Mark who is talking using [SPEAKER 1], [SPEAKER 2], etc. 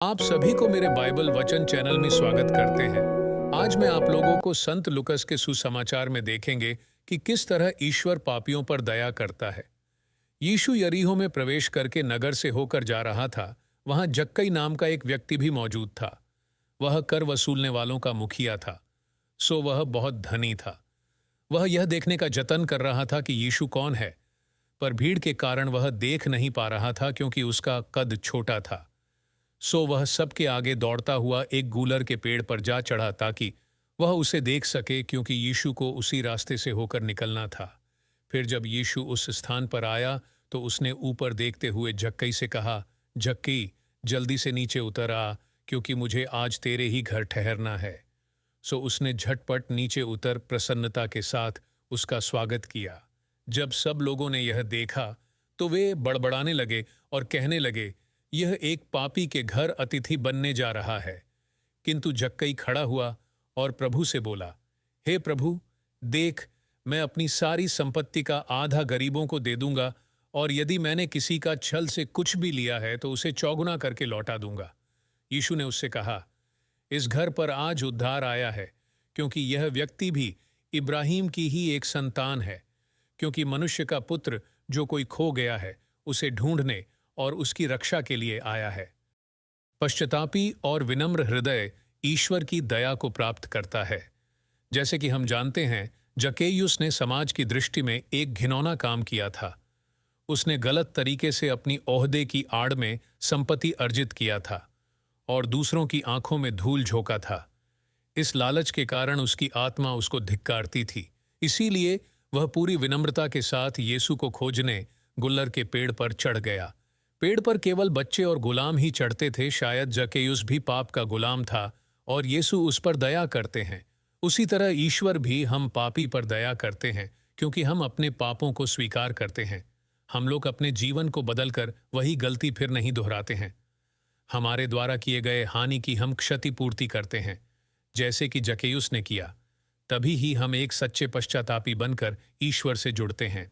[SPEAKER 1] आप सभी को मेरे बाइबल वचन चैनल में स्वागत करते हैं। आज मैं आप लोगों को संत लुकस के सुसमाचार में देखेंगे कि किस तरह ईश्वर पापियों पर दया करता है। यीशु यरीहो में प्रवेश करके नगर से होकर जा रहा था। वहां जक्कई नाम का एक व्यक्ति भी मौजूद था। वह कर वसूलने वालों का मुखिया था, सो वह बहुत धनी था। वह यह देखने का जतन कर रहा था कि यीशु कौन है, पर भीड़ के कारण वह देख नहीं पा रहा था क्योंकि उसका कद छोटा था। सो वह सबके आगे दौड़ता हुआ एक गूलर के पेड़ पर जा चढ़ा ताकि वह उसे देख सके, क्योंकि यीशु को उसी रास्ते से होकर निकलना था। फिर जब यीशु उस स्थान पर आया तो उसने ऊपर देखते हुए जक्कई से कहा, जक्कई, जल्दी से नीचे उतर आ, क्योंकि मुझे आज तेरे ही घर ठहरना है। सो उसने झटपट नीचे उतर प्रसन्नता के साथ उसका स्वागत किया। जब सब लोगों ने यह देखा तो वे बड़बड़ाने लगे और कहने लगे, यह एक पापी के घर अतिथि बनने जा रहा है। किंतु जक्कई खड़ा हुआ और प्रभु से बोला, हे प्रभु, देख, मैं अपनी सारी संपत्ति का आधा गरीबों को दे दूंगा, और यदि मैंने किसी का छल से कुछ भी लिया है तो उसे चौगुना करके लौटा दूंगा। यीशु ने उससे कहा, इस घर पर आज उद्धार आया है, क्योंकि यह व्यक्ति भी इब्राहिम की ही एक संतान है। क्योंकि मनुष्य का पुत्र जो कोई खो गया है उसे ढूंढने और उसकी रक्षा के लिए आया है। पश्चातापी और विनम्र हृदय ईश्वर की दया को प्राप्त करता है। जैसे कि हम जानते हैं, जक्केयुस ने समाज की दृष्टि में एक घिनौना काम किया था। उसने गलत तरीके से अपनी ओहदे की आड़ में संपत्ति अर्जित किया था और दूसरों की आंखों में धूल झोंका था। इस लालच के कारण उसकी आत्मा उसको धिक्कारती थी। इसीलिए वह पूरी विनम्रता के साथ यीशु को खोजने गुल्लर के पेड़ पर चढ़ गया। पेड़ पर केवल बच्चे और गुलाम ही चढ़ते थे। शायद जक्केयुस भी पाप का गुलाम था और यीशु उस पर दया करते हैं। उसी तरह ईश्वर भी हम पापी पर दया करते हैं, क्योंकि हम अपने पापों को स्वीकार करते हैं। हम लोग अपने जीवन को बदलकर वही गलती फिर नहीं दोहराते हैं। हमारे द्वारा किए गए हानि की हम क्षतिपूर्ति करते हैं, जैसे कि जक्केयुस ने किया। तभी ही हम एक सच्चे पश्चातापी बनकर ईश्वर से जुड़ते हैं।